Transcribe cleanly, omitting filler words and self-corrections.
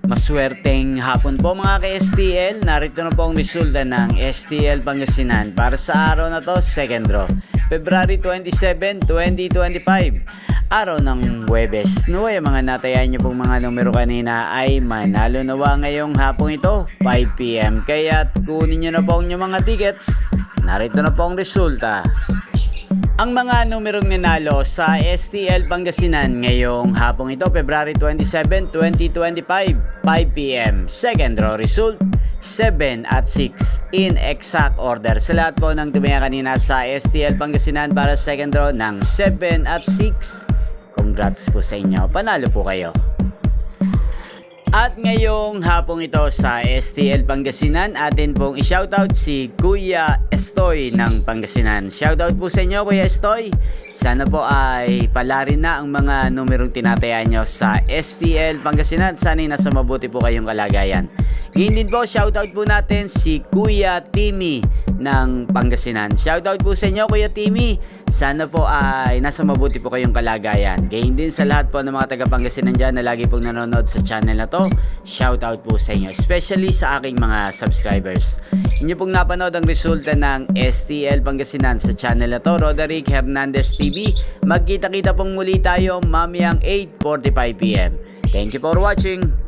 Maswerteng hapon po mga ka-STL. Narito na po ang resulta ng STL Pangasinan para sa araw na to, second draw. February 27, 2025. Araw ng Huwebes. Yung mga natayan nyo pong mga numero kanina ay manalo nawa ngayong hapong ito, 5 PM. Kaya kunin nyo na po ang inyong mga tickets. Narito na po ang resulta. Ang mga numerong ninalo sa STL Pangasinan ngayong hapong ito, February 27, 2025, 5 PM. Second draw result, 7 at 6 in exact order. Sa lahat po ng tumaya kanina sa STL Pangasinan para second draw ng 7 at 6, congrats po sa inyo. Panalo po kayo. At ngayong hapong ito sa STL Pangasinan, atin pong i-shoutout si Kuya Estoy ng Pangasinan. Shoutout po sa inyo, Kuya Estoy. Sana po ay palarin na ang mga numerong tinatayaan nyo sa STL Pangasinan. Sana'y nasa mabuti po kayong kalagayan. Ngayon din po, shoutout po natin si Kuya Timmy ng Pangasinan. Shoutout po sa inyo, Kuya Timmy. Sana po ay nasa mabuti po kayong kalagayan. Ngayon din sa lahat po ng mga taga Pangasinan dyan na lagi pong nanonood sa channel na to. Shoutout po sa inyo, especially sa aking mga subscribers. Inyo pong napanood ang resulta ng STL Pangasinan sa channel na to, Roderick Hernandez TV. Magkita-kita pong muli tayo mamayang 8:45 PM. Thank you for watching.